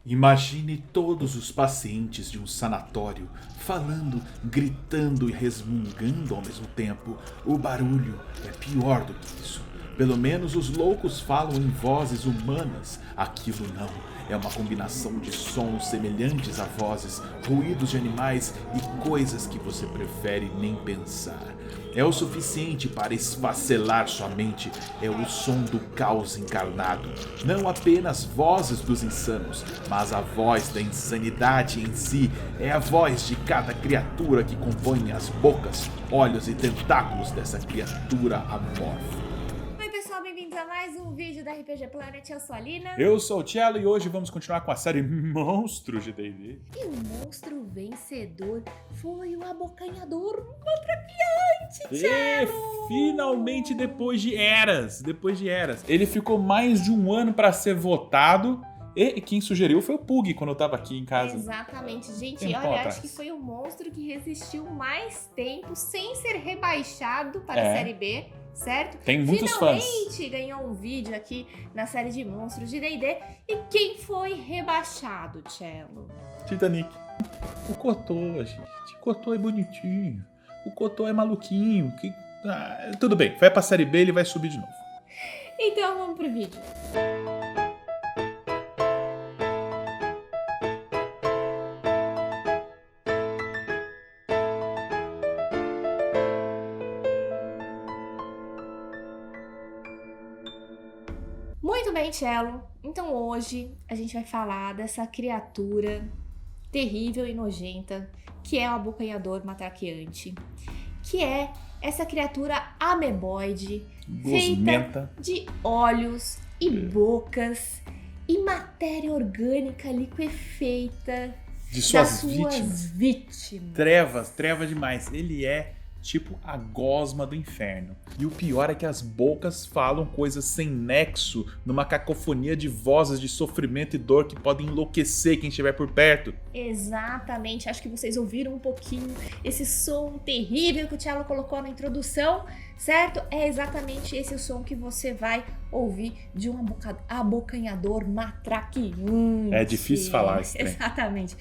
Imagine todos os pacientes de um sanatório falando, gritando e resmungando ao mesmo tempo. O barulho é pior do que isso. Pelo menos os loucos falam em vozes humanas. Aquilo não. É uma combinação de sons semelhantes a vozes, ruídos de animais e coisas que você prefere nem pensar. É o suficiente para esfacelar sua mente. É o som do caos encarnado. Não apenas vozes dos insanos, mas a voz da insanidade em si. É a voz de cada criatura que compõe as bocas, olhos e tentáculos dessa criatura amorfa. Oi pessoal, bem-vindos a mais um vídeo da RPG Planet, eu sou a Lina. Eu sou o Cello e hoje vamos continuar com a série Monstros de D&D. E o monstro vencedor foi o abocanhador matraqueante, E finalmente depois de eras, ele ficou mais de um ano para ser votado. E quem sugeriu foi o Pug quando eu tava aqui em casa. Exatamente, gente, Tempo olha, atrás. acho que foi o monstro que resistiu mais tempo sem ser rebaixado para a série B, certo? Tem muitos fãs. Finalmente ganhou um vídeo aqui na série de monstros de D&D. E quem foi rebaixado, Cello? Titanic. O Cotô, gente. O Cotô é bonitinho. O Cotô é maluquinho. Tudo bem, vai pra série B, ele vai subir de novo. Então vamos pro vídeo. Muito bem, Cello. Então hoje a gente vai falar dessa criatura terrível e nojenta que é o abocanhador matraqueante, que é essa criatura ameboide Gosmenta. feita de olhos e bocas e matéria orgânica liquefeita De das suas suas vítimas. Trevas demais. Ele é tipo a gosma do inferno. E o pior é que as bocas falam coisas sem nexo, numa cacofonia de vozes de sofrimento e dor que podem enlouquecer quem estiver por perto. Exatamente, acho que vocês ouviram um pouquinho esse som terrível que o Cello colocou na introdução, certo? É exatamente esse o som que você vai ouvir de um abocanhador matraqueante. É difícil falar esse trem. Exatamente.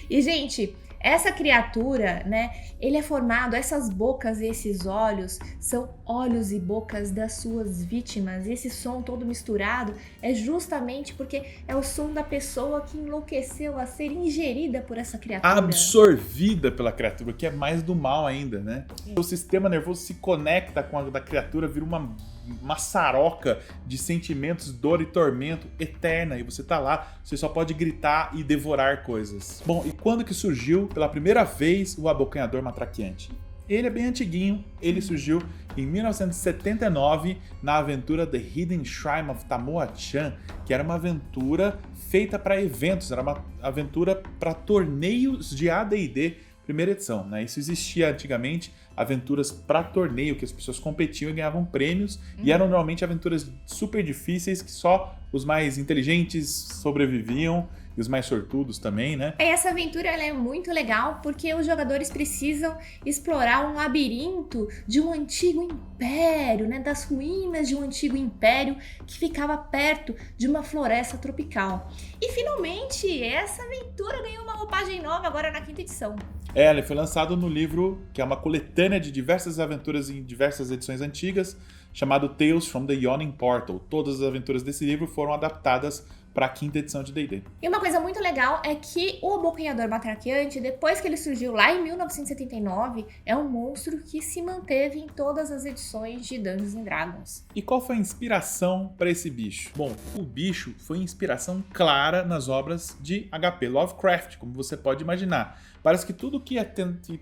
E, gente, essa criatura, né, ele é formado, essas bocas e esses olhos são olhos e bocas das suas vítimas. E esse som todo misturado é justamente porque é o som da pessoa que enlouqueceu a ser ingerida por essa criatura. Absorvida pela criatura, que é mais do mal ainda, né? O sistema nervoso se conecta com a da criatura, vira uma maçaroca de sentimentos, dor e tormento eterna. E você tá lá, você só pode gritar e devorar coisas. Bom, e quando que surgiu pela primeira vez o abocanhador matraqueante? Ele é bem antiguinho, ele surgiu em 1979 na aventura The Hidden Shrine of Tamoachan, que era uma aventura feita para eventos, era uma aventura para torneios de AD&D, primeira edição, né? Isso existia antigamente, aventuras para torneio, que as pessoas competiam e ganhavam prêmios, e eram normalmente aventuras super difíceis que só os mais inteligentes sobreviviam, e os mais sortudos também, né? Essa aventura ela é muito legal porque os jogadores precisam explorar um labirinto de um antigo império, né? Das ruínas de um antigo império que ficava perto de uma floresta tropical. E finalmente essa aventura ganhou uma roupagem nova agora na 5ª edição. Ele foi lançado no livro, que é uma coletânea de diversas aventuras em diversas edições antigas, chamado Tales from the Yawning Portal. Todas as aventuras desse livro foram adaptadas para a 5ª edição de D&D. E uma coisa muito legal é que o abocanhador matraqueante, depois que ele surgiu lá em 1979, é um monstro que se manteve em todas as edições de Dungeons & Dragons. E qual foi a inspiração para esse bicho? Bom, o bicho foi inspiração clara nas obras de H.P. Lovecraft, como você pode imaginar. Parece que tudo que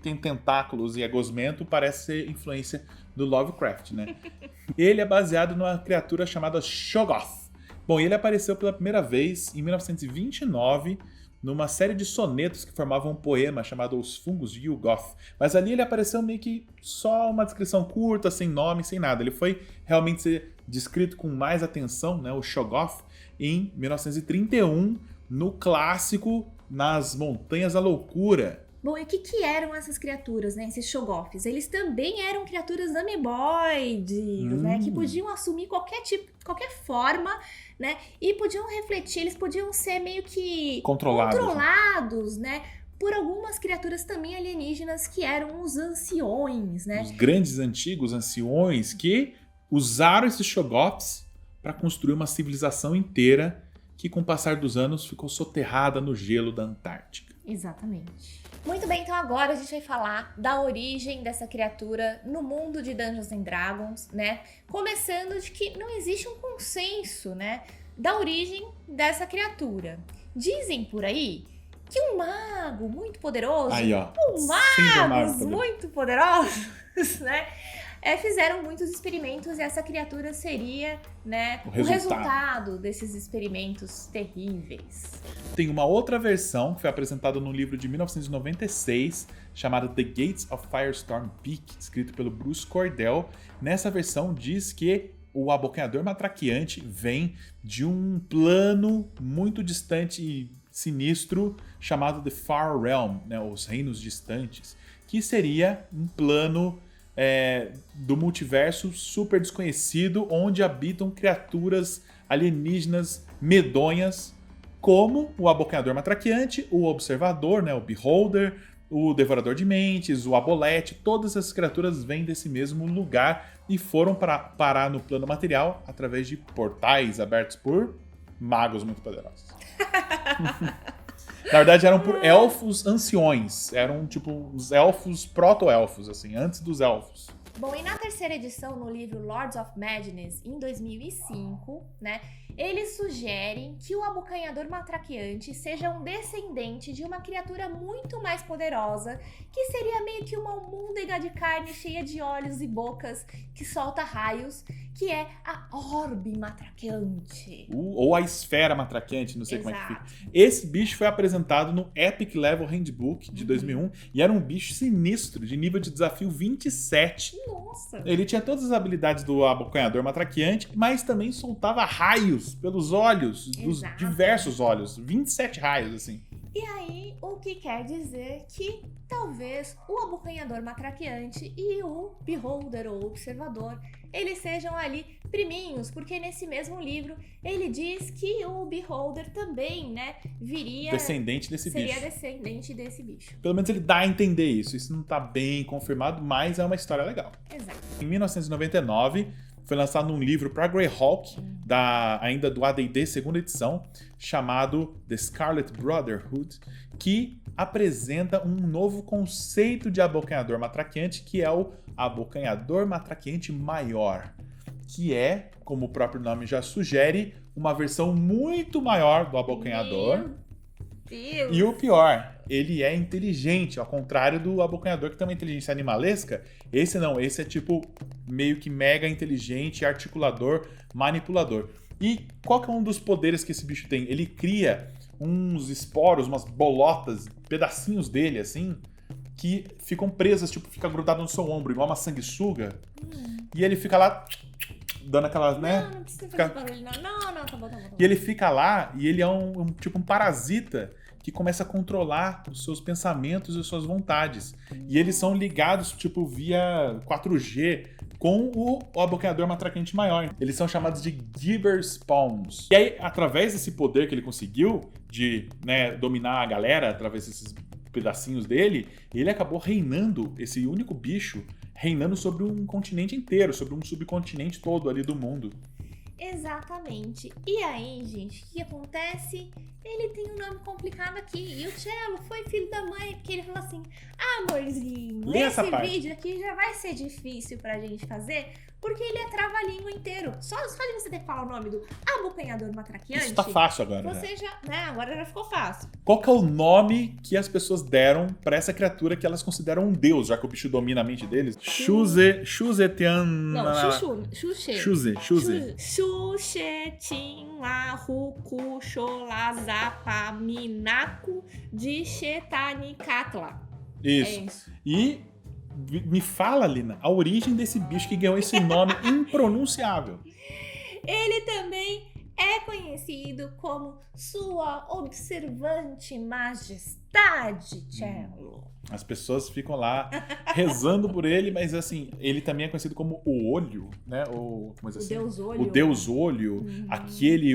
tem tentáculos e é gosmento parece ser influência do Lovecraft, né? Ele é baseado numa criatura chamada Shoggoth. Bom, ele apareceu pela primeira vez em 1929 numa série de sonetos que formavam um poema chamado Os Fungos de Yuggoth. Mas ali ele apareceu meio que só uma descrição curta, sem nome, sem nada. Ele foi realmente ser descrito com mais atenção, né, o Shoggoth, em 1931, no clássico Nas Montanhas da Loucura, Bom, e o que eram essas criaturas, né? Esses Shoggoths? Eles também eram criaturas ameboides, né? Que podiam assumir qualquer forma, né? E podiam refletir, eles podiam ser meio que controlados, né? Por algumas criaturas também alienígenas que eram os anciões, né? Os grandes antigos anciões que usaram esses Shoggoths para construir uma civilização inteira que, com o passar dos anos, ficou soterrada no gelo da Antártica. Exatamente. Muito bem, então agora a gente vai falar da origem dessa criatura no mundo de Dungeons and Dragons, né? Começando de que não existe um consenso, né? Da origem dessa criatura. Dizem por aí que um mago muito poderoso, magos muito poderosos, né? Fizeram muitos experimentos e essa criatura seria, né, o resultado desses experimentos terríveis. Tem uma outra versão que foi apresentada no livro de 1996, chamada The Gates of Firestorm Peak, escrito pelo Bruce Cordell. Nessa versão diz que o abocanhador matraquiante vem de um plano muito distante e sinistro chamado The Far Realm, né, os reinos distantes, que seria um plano do multiverso super desconhecido, onde habitam criaturas alienígenas medonhas, como o abocanhador matraquiante, o observador, né, o Beholder, o devorador de mentes, o abolete. Todas essas criaturas vêm desse mesmo lugar e foram parar no plano material através de portais abertos por magos muito poderosos. Na verdade, eram por elfos anciões. Eram, tipo, os elfos, proto-elfos, assim, antes dos elfos. Bom, e na terceira edição, no livro Lords of Madness, em 2005, né, eles sugerem que o abocanhador matraquiante seja um descendente de uma criatura muito mais poderosa, que seria meio que uma almôndega de carne cheia de olhos e bocas que solta raios, que é a Orbe matraquiante. Ou a esfera matraquiante, não sei como é que fica. Esse bicho foi apresentado no Epic Level Handbook de 2001 e era um bicho sinistro, de nível de desafio 27. Nossa! Ele tinha todas as habilidades do abocanhador matraquiante, mas também soltava raios pelos olhos, dos diversos olhos. 27 raios, assim. E aí, o que quer dizer que talvez o abocanhador matraquiante e o Beholder ou observador, eles sejam ali priminhos, porque nesse mesmo livro ele diz que o Beholder também, né, seria descendente desse bicho. Pelo menos ele dá a entender isso. Isso não tá bem confirmado, mas é uma história legal. Exato. Em 1999, foi lançado um livro para Greyhawk, ainda do AD&D segunda edição, chamado The Scarlet Brotherhood, que apresenta um novo conceito de abocanhador matraquiante, que é o abocanhador matraquiante maior, que é, como o próprio nome já sugere, uma versão muito maior do abocanhador. Meu Deus. E o pior, ele é inteligente, ao contrário do abocanhador, que tem uma inteligência animalesca. Esse não, esse é tipo meio que mega inteligente, articulador, manipulador. E qual que é um dos poderes que esse bicho tem? Ele cria uns esporos, umas bolotas, pedacinhos dele, assim, que ficam presas, tipo, fica grudado no seu ombro, igual uma sanguessuga. E ele fica lá, dando aquela, né? Não precisa fazer barulho, não, tá bom. E ele fica lá, e ele é tipo um parasita que começa a controlar os seus pensamentos e as suas vontades. E eles são ligados, tipo, via 4G com o abocanhador matraquiante maior. Eles são chamados de Giver Spawns. E aí, através desse poder que ele conseguiu de, né, dominar a galera, através desses pedacinhos dele, ele acabou reinando, esse único bicho, reinando sobre um continente inteiro, sobre um subcontinente todo ali do mundo. Exatamente. E aí, gente, o que acontece? Ele tem um nome complicado aqui. E o Cello foi filho da mãe, porque ele falou assim: amorzinho, esse vídeo aqui já vai ser difícil pra gente fazer, porque ele é trava-língua inteiro. Só de você ter que falar o nome do abocanhador matraquiante. Isso tá fácil agora, você já, né? Agora já ficou fácil. Qual que é o nome que as pessoas deram pra essa criatura que elas consideram um deus, já que o bicho domina a mente deles? Xuzetian... Não, Xuxe. Xuxetinlahuku Xolazapa Minaku de Xetanicatla. Isso. É isso. E me fala, Lina, a origem desse bicho que ganhou esse nome impronunciável. Ele também é conhecido como Sua Observante Majestade. verdade, Cello. As pessoas ficam lá rezando por ele, mas assim, ele também é conhecido como o Olho, né? O Deus Olho. O Deus Olho,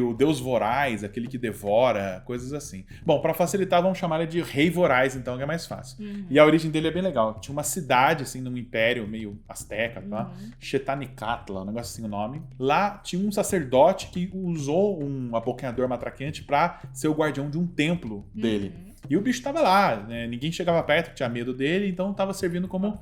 o Deus Voraz, aquele que devora, coisas assim. Bom, para facilitar, vamos chamar ele de Rei Voraz, então, que é mais fácil. E a origem dele é bem legal. Tinha uma cidade, assim, num império meio asteca, tá? Xetanicatla, um negócio assim o nome. Lá tinha um sacerdote que usou um abocanhador matraqueante para ser o guardião de um templo dele. E o bicho tava lá, né? Ninguém chegava perto, tinha medo dele, então tava servindo como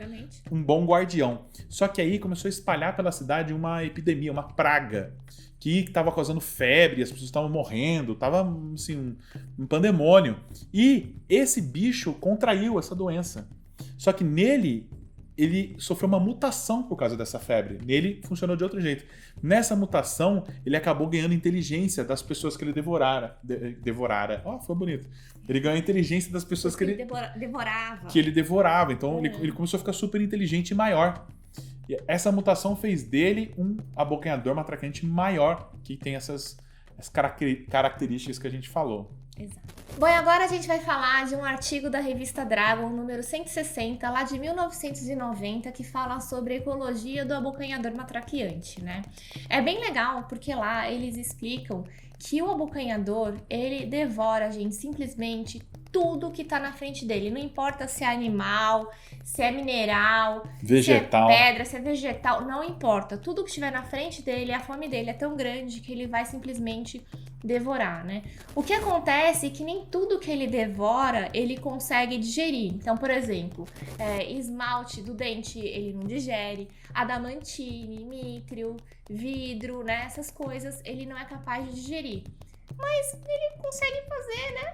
um bom guardião. Só que aí começou a espalhar pela cidade uma epidemia, uma praga, que tava causando febre, as pessoas estavam morrendo, tava assim, um pandemônio. E esse bicho contraiu essa doença. Só que nele, ele sofreu uma mutação por causa dessa febre. Nele, funcionou de outro jeito. Nessa mutação, ele acabou ganhando inteligência das pessoas que ele devorara. Ó, foi bonito. Ele ganhou a inteligência das pessoas que ele devorava. Que ele devorava. Então, ele começou a ficar super inteligente e maior. E essa mutação fez dele um abocanhador matraquente maior, que tem essas características que a gente falou. Exato. Bom, e agora a gente vai falar de um artigo da revista Dragon, número 160, lá de 1990, que fala sobre a ecologia do abocanhador matraqueante, né? É bem legal, porque lá eles explicam que o abocanhador, ele devora, gente, simplesmente tudo que tá na frente dele. Não importa se é animal, se é mineral, vegetal, se é pedra, se é vegetal, não importa. Tudo que estiver na frente dele, a fome dele é tão grande que ele vai simplesmente devorar, né? O que acontece é que nem tudo que ele devora, ele consegue digerir. Então, por exemplo, esmalte do dente, ele não digere. Adamantine, nítril, vidro, né? Essas coisas, ele não é capaz de digerir. Mas ele consegue fazer, né?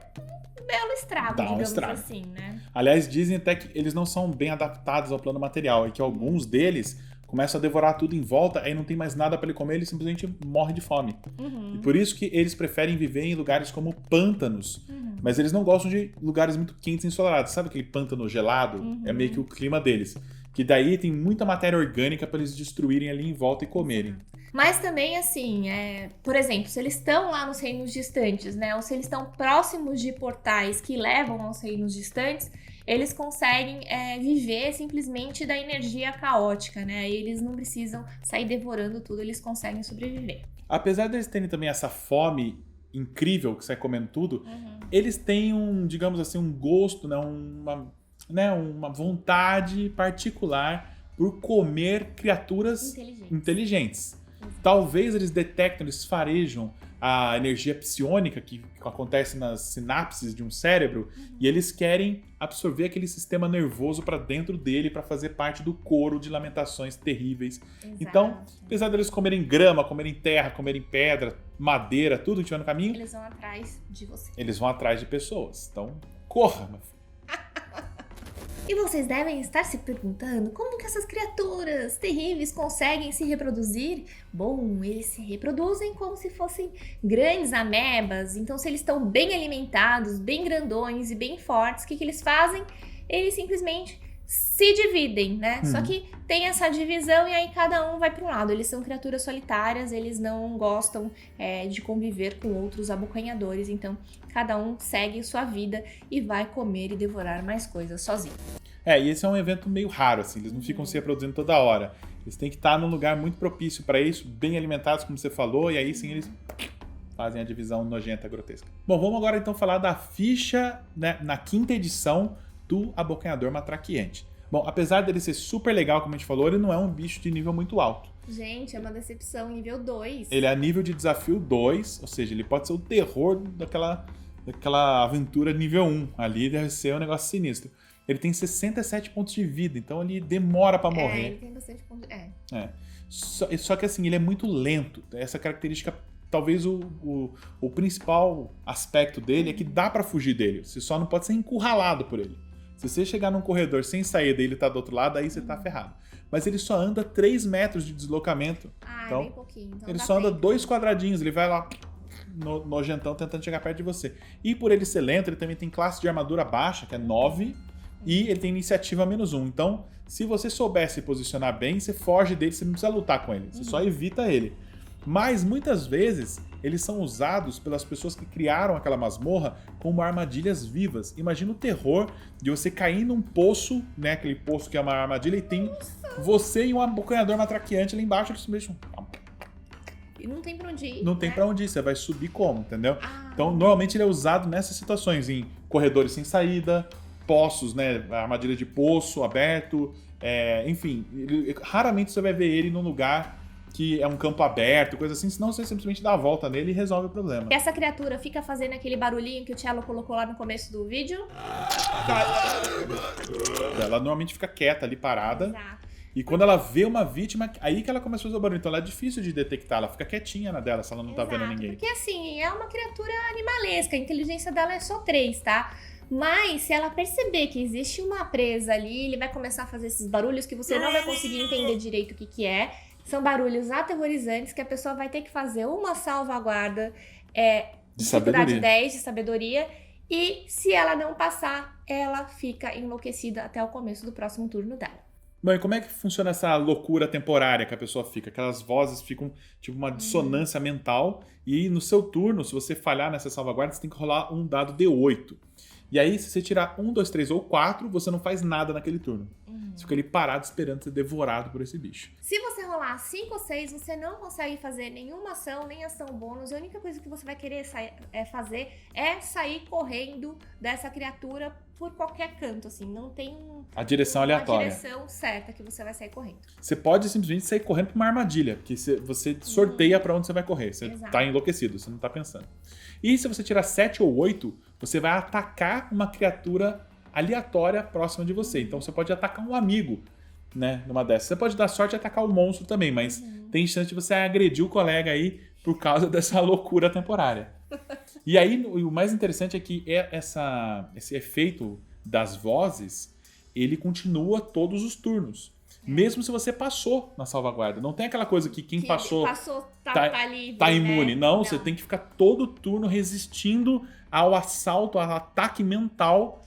Um belo estrago, digamos assim, né? Aliás, dizem até que eles não são bem adaptados ao plano material e que alguns deles começam a devorar tudo em volta, aí não tem mais nada para ele comer, ele simplesmente morre de fome. E por isso que eles preferem viver em lugares como pântanos, mas eles não gostam de lugares muito quentes e ensolarados. Sabe aquele pântano gelado? É meio que o clima deles. Que daí tem muita matéria orgânica para eles destruírem ali em volta e comerem. Mas também, assim, por exemplo, se eles estão lá nos reinos distantes, né? Ou se eles estão próximos de portais que levam aos reinos distantes, eles conseguem viver simplesmente da energia caótica, né? E eles não precisam sair devorando tudo, eles conseguem sobreviver. Apesar deles terem também essa fome incrível, que sai comendo tudo, eles têm digamos assim, um gosto, né? Uma vontade particular por comer criaturas inteligentes. Talvez eles detectem, eles farejam a energia psiônica que acontece nas sinapses de um cérebro e eles querem absorver aquele sistema nervoso para dentro dele para fazer parte do coro de lamentações terríveis. Exato. Então, apesar deles comerem grama, comerem terra, comerem pedra, madeira, tudo que tiver no caminho, eles vão atrás de você. Eles vão atrás de pessoas. Então, corra, meu filho. E vocês devem estar se perguntando como que essas criaturas terríveis conseguem se reproduzir? Bom, eles se reproduzem como se fossem grandes amebas. Então, se eles estão bem alimentados, bem grandões e bem fortes, o que eles fazem? Eles simplesmente se dividem, né? Só que tem essa divisão e aí cada um vai para um lado. Eles são criaturas solitárias, eles não gostam de conviver com outros abocanhadores. Então, cada um segue sua vida e vai comer e devorar mais coisas sozinho. E esse é um evento meio raro, assim. Eles não ficam se reproduzindo toda hora. Eles têm que estar num lugar muito propício para isso, bem alimentados, como você falou, e aí sim eles fazem a divisão nojenta, grotesca. Bom, vamos agora então falar da ficha, né, na 5ª edição do abocanhador matraqueante. Bom, apesar dele ser super legal, como a gente falou, ele não é um bicho de nível muito alto. Gente, é uma decepção, nível 2. Ele é nível de desafio 2, ou seja, ele pode ser o terror daquela aventura nível 1. Ali deve ser um negócio sinistro. Ele tem 67 pontos de vida, então ele demora pra morrer. Ele tem bastante pontos. Só que assim, ele é muito lento. Essa característica, talvez o principal aspecto dele é que dá pra fugir dele. Você só não pode ser encurralado por ele. Se você chegar num corredor sem saída e ele tá do outro lado, aí você tá ferrado. Mas ele só anda 3 metros de deslocamento. Então, é bem pouquinho. Então ele só anda 2 quadradinhos, ele vai lá nojentão tentando chegar perto de você. E por ele ser lento, ele também tem classe de armadura baixa, que é 9, e ele tem iniciativa -1. Então, se você souber se posicionar bem, você foge dele, você não precisa lutar com ele, você só evita ele. Mas muitas vezes eles são usados pelas pessoas que criaram aquela masmorra como armadilhas vivas. Imagina o terror de você cair num poço, né? Aquele poço que é uma armadilha e tem você e um abocanhador matraqueante ali embaixo. Eles deixam... E não tem pra onde ir. Não tem né? pra onde ir, você vai subir como, entendeu? Ah. Então, normalmente ele é usado nessas situações, em corredores sem saída, poços, né? Armadilha de poço aberto, enfim. Raramente você vai ver ele num lugar que é um campo aberto, coisa assim, senão você simplesmente dá a volta nele e resolve o problema. E essa criatura fica fazendo aquele barulhinho que o Cello colocou lá no começo do vídeo. Ela normalmente fica quieta ali, parada. Exato. E quando ela vê uma vítima, aí que ela começa a fazer o barulho. Então ela é difícil de detectar, ela fica quietinha na dela se ela não tá vendo ninguém. Porque assim, é uma criatura animalesca, a inteligência dela é só 3, tá? Mas se ela perceber que existe uma presa ali, ele vai começar a fazer esses barulhos que você não vai conseguir entender direito o que é. São barulhos aterrorizantes que a pessoa vai ter que fazer uma salvaguarda De dificuldade sabedoria. 10 de sabedoria. E se ela não passar, ela fica enlouquecida até o começo do próximo turno dela. Bom, e como é que funciona essa loucura temporária que a pessoa fica? Aquelas vozes ficam tipo uma dissonância mental e no seu turno, se você falhar nessa salvaguarda, você tem que rolar um dado D8. E aí, se você tirar 1, 2, 3 ou 4, você não faz nada naquele turno. Você fica ali parado esperando ser devorado por esse bicho. Se você rolar 5 ou 6, você não consegue fazer nenhuma ação, nem ação bônus. A única coisa que você vai querer fazer é sair correndo dessa criatura por qualquer canto, assim. Não tem A direção uma aleatória. direção certa que você vai sair correndo. Você pode simplesmente sair correndo pra uma armadilha, que você sorteia pra onde você vai correr. Você Exato. tá enlouquecido, você não tá pensando. E se você tirar 7 ou 8, você vai atacar uma criatura aleatória próxima de você. Então você pode atacar um amigo, né, numa dessas. Você pode dar sorte e atacar o monstro também, mas tem chance de você agredir o colega aí por causa dessa loucura temporária. E aí, o mais interessante é que esse efeito das vozes, ele continua todos os turnos. Mesmo se você passou na salvaguarda. Não tem aquela coisa que quem passou tá livre, tá imune. né? Não, você tem que ficar todo turno resistindo ao assalto, ao ataque mental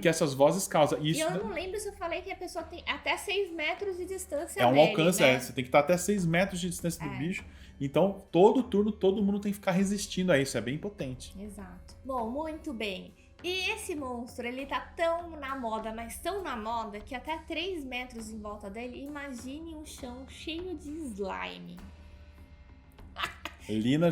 que essas vozes causam. E Isso eu não lembro se eu falei que a pessoa tem até 6 metros de distância é um dele, alcance, né? você tem que estar até 6 metros de distância do bicho. Então, todo turno, todo mundo tem que ficar resistindo a isso. É bem potente. Exato. Bom, muito bem. E esse monstro, ele tá tão na moda, mas tão na moda, que até 3 metros em volta dele, imagine um chão cheio de slime. Lina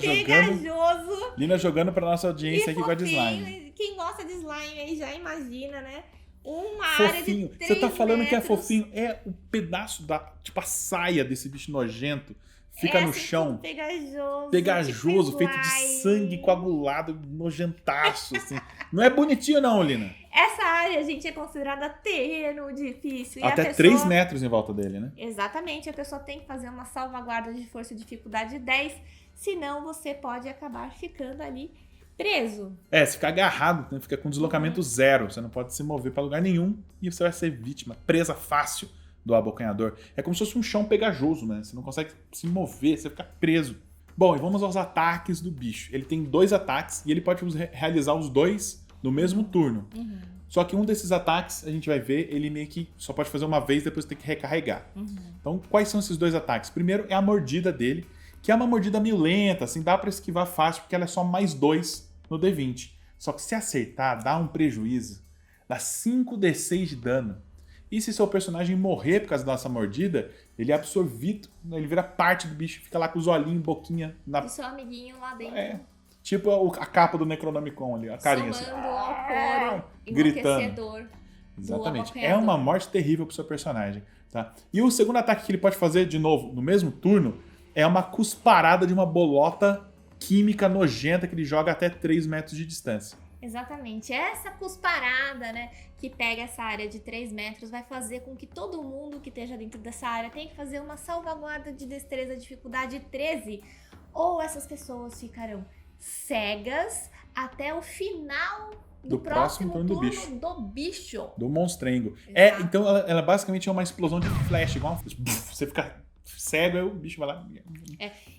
jogando pra nossa audiência aqui com a de slime. Quem gosta de slime aí já imagina, né? Uma Fofinho. área de 3 Você tá falando que é metros. fofinho? É o pedaço tipo a saia desse bicho nojento. Fica no assim, chão. tudo pegajoso. Pegajoso, tipo feito de slime. sangue coagulado, nojentaço, assim. Não é bonitinho não, Lina. Essa área, gente, é considerada terreno difícil. E a Até pessoa... 3 metros em volta dele, né? Exatamente, a pessoa tem que fazer uma salvaguarda de força e dificuldade 10, senão você pode acabar ficando ali preso. Você fica agarrado, né? Fica com deslocamento zero. Você não pode se mover pra lugar nenhum e você vai ser vítima, presa fácil do abocanhador. É como se fosse um chão pegajoso, né? Você não consegue se mover, você fica preso. Bom, e vamos aos ataques do bicho. Ele tem 2 ataques e ele pode realizar os 2 no mesmo turno. Só que um desses ataques, a gente vai ver, ele meio que só pode fazer uma vez, depois tem que recarregar. Então, quais são esses 2 ataques? Primeiro é a mordida dele, que é uma mordida meio lenta, assim, dá pra esquivar fácil, porque ela é só mais 2 no D20. Só que se acertar, dá um prejuízo. Dá 5d6 de dano. E se seu personagem morrer por causa dessa mordida, ele é absorvido, ele vira parte do bicho, fica lá com os olhinhos, boquinha na... E seu amiguinho lá dentro. Tipo a capa do Necronomicon ali, a carinha assim. Somando ao couro, Gritando. enlouquecedor. Exatamente. Do É uma morte terrível pro seu personagem. Tá? E o segundo ataque que ele pode fazer, de novo, no mesmo turno, é uma cusparada de uma bolota química nojenta que ele joga até 3 metros de distância. Exatamente. Essa cusparada, né, que pega essa área de 3 metros, vai fazer com que todo mundo que esteja dentro dessa área tenha que fazer uma salvaguarda de destreza dificuldade 13, ou essas pessoas ficarão cegas até o final do próximo turno do bicho. Do monstrengo. Exato. Então ela basicamente é uma explosão de flash, igual uma... Você fica cego, aí o bicho vai lá.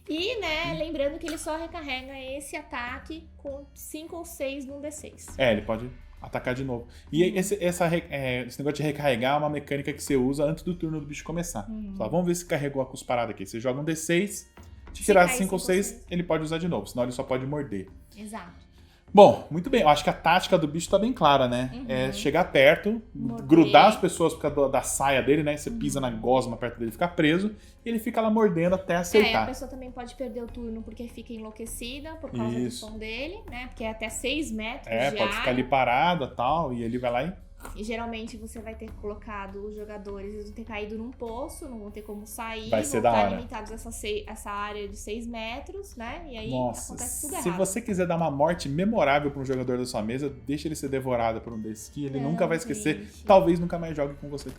E, né, lembrando que ele só recarrega esse ataque com 5 ou 6 num D6. Ele pode atacar de novo. E esse negócio de recarregar é uma mecânica que você usa antes do turno do bicho começar. Vamos ver se carregou a cusparada aqui. Você joga um D6 Se tirar 5 ou 6, ele pode usar de novo, senão ele só pode morder. Exato. Bom, muito bem. Eu acho que a tática do bicho tá bem clara, né? É chegar perto, grudar as pessoas por causa da saia dele, né? Você pisa na gosma perto dele, fica preso. E ele fica lá mordendo até aceitar. A pessoa também pode perder o turno porque fica enlouquecida por causa do som dele, né? Porque é até 6 metros de pode ficar ali parado e tal, e ele vai lá E geralmente você vai ter colocado os jogadores, eles vão ter caído num poço, não vão ter como sair, vai ser vão da estar hora. limitados a essa área de 6 metros, né? E aí acontece tudo errado. Se você quiser dar uma morte memorável para um jogador da sua mesa, deixa ele ser devorado por um desses que ele nunca vai esquecer. Gente. Talvez nunca mais jogue com você.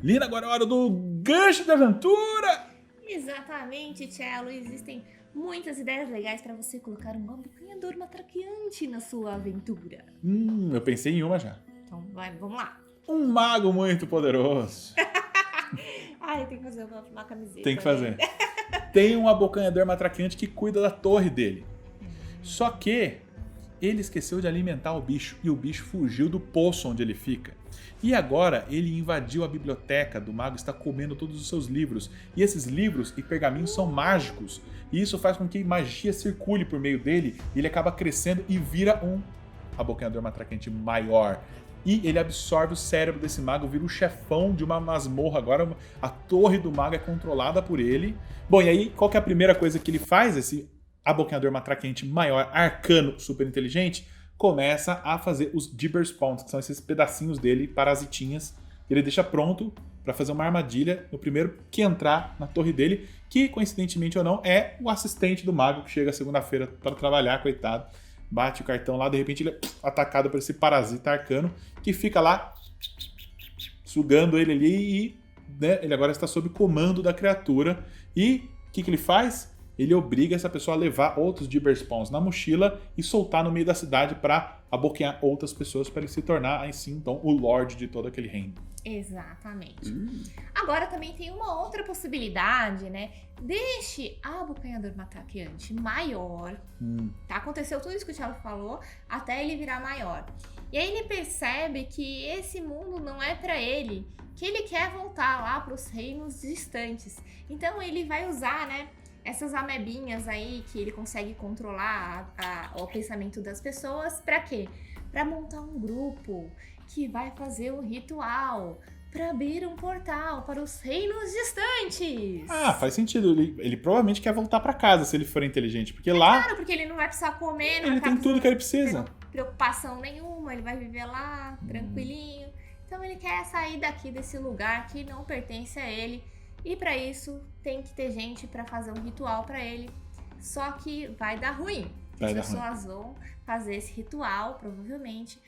Lina, agora é hora do gancho de aventura! Exatamente, Cello. Existem muitas ideias legais para você colocar um abocanhador matraqueante na sua aventura. Eu pensei em uma já. Então, vamos lá. Um mago muito poderoso. Ai, tem que fazer uma camiseta. Tem que fazer. Tem um abocanhador matraqueante que cuida da torre dele. Só que ele esqueceu de alimentar o bicho e o bicho fugiu do poço onde ele fica. E agora ele invadiu a biblioteca do mago, está comendo todos os seus livros. E esses livros e pergaminhos são mágicos. E isso faz com que magia circule por meio dele. E ele acaba crescendo e vira um abocanhador matraqueante maior. E ele absorve o cérebro desse mago, vira o chefão de uma masmorra. Agora a torre do mago é controlada por ele. Bom, e aí qual que é a primeira coisa que ele faz? Esse abocanhador matraqueante maior, arcano, super inteligente, começa a fazer os Gibber Spawns, que são esses pedacinhos dele, parasitinhas. Ele deixa pronto para fazer uma armadilha no primeiro que entrar na torre dele, que, coincidentemente ou não, é o assistente do mago que chega segunda-feira para trabalhar, coitado. Bate o cartão lá, de repente ele é atacado por esse parasita arcano, que fica lá sugando ele ali e né, ele agora está sob comando da criatura. E o que ele faz? Ele obriga essa pessoa a levar outros Gibber Spawns na mochila e soltar no meio da cidade para abocanhar outras pessoas para ele se tornar, aí sim, então, o Lorde de todo aquele reino. Exatamente. Agora também tem uma outra possibilidade, né? Deixe a abocanhador matraqueante maior. Tá? Aconteceu tudo isso que o Thiago falou, até ele virar maior. E aí ele percebe que esse mundo não é pra ele, que ele quer voltar lá pros reinos distantes. Então ele vai usar, né? Essas amebinhas aí que ele consegue controlar o pensamento das pessoas, pra quê? Pra montar um grupo que vai fazer um ritual para abrir um portal para os reinos distantes. Ah, faz sentido. Ele provavelmente quer voltar pra casa se ele for inteligente, porque lá... Claro, porque ele não vai precisar comer, não ele tem tudo que ele precisa. Preocupação nenhuma, ele vai viver lá, tranquilinho. Então ele quer sair daqui desse lugar que não pertence a ele. E para isso tem que ter gente para fazer um ritual para ele. Só que vai dar ruim. As pessoas vão fazer esse ritual, provavelmente,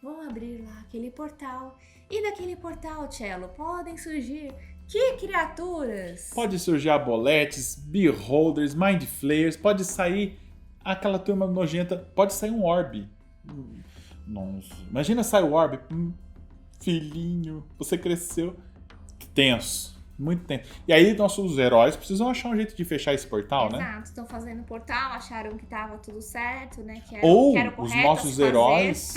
vão abrir lá aquele portal. E daquele portal, Cello, podem surgir que criaturas? Pode surgir aboletes, beholders, mind flayers, pode sair aquela turma nojenta, pode sair um orb. Nossa, imagina sair o orb. Filhinho, você cresceu. Tenso. Muito tempo. E aí, nossos heróis precisam achar um jeito de fechar esse portal, né? Exato, estão fazendo o portal, acharam que tava tudo certo, né? Que era o os nossos heróis.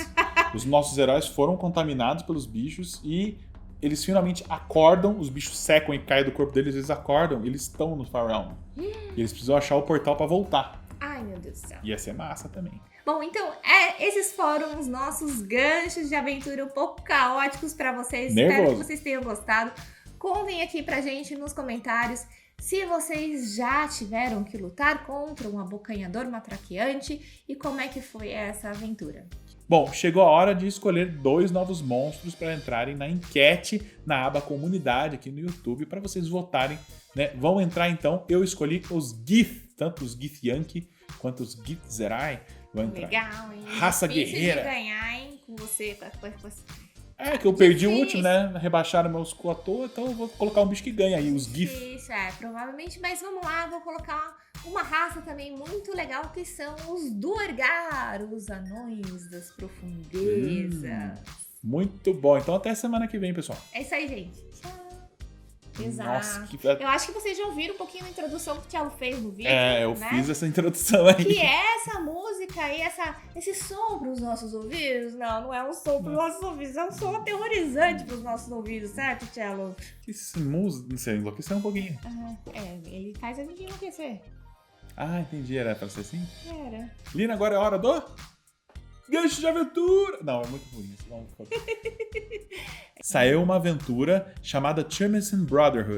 Os nossos heróis foram contaminados pelos bichos e eles finalmente acordam, os bichos secam e caem do corpo deles, eles acordam, eles estão no Far Realm. E eles precisam achar o portal pra voltar. Ai, meu Deus do céu. Ia ser massa também. Bom, então, esses foram os nossos ganchos de aventura um pouco caóticos pra vocês. Nervoso. Espero que vocês tenham gostado. Contem aqui pra gente nos comentários se vocês já tiveram que lutar contra um abocanhador matraqueante e como é que foi essa aventura. Bom, chegou a hora de escolher 2 novos monstros para entrarem na enquete na aba comunidade aqui no YouTube para vocês votarem, né? Vão entrar então, eu escolhi os Gith, tanto os Gith Yankee quanto os Gith Zerai. Vão entrar. Legal, hein? Raça guerreira. De ganhar, hein? Com você, que eu perdi o último, né? Rebaixaram meus cu à toa, então eu vou colocar um bicho que ganha aí, os Gith. Isso, provavelmente. Mas vamos lá, vou colocar uma raça também muito legal, que são os Duergar, os anões das profundezas. Muito bom. Então até semana que vem, pessoal. É isso aí, gente. Tchau. Exato. Nossa, Eu acho que vocês já ouviram um pouquinho a introdução que o Thiago fez no vídeo. Eu fiz essa introdução aí. Que é essa música aí, esse som pros nossos ouvidos? Não é um som pros nossos ouvidos, é um som aterrorizante pros nossos ouvidos, certo, Cello? Esse música, você enlouqueceu um pouquinho. Ele faz a gente enlouquecer. Ah, entendi. Era pra ser assim? Era. Lina, agora é hora do... Gancho de aventura! Não, é muito ruim isso. Não... Saiu uma aventura chamada Chimison Brotherhood.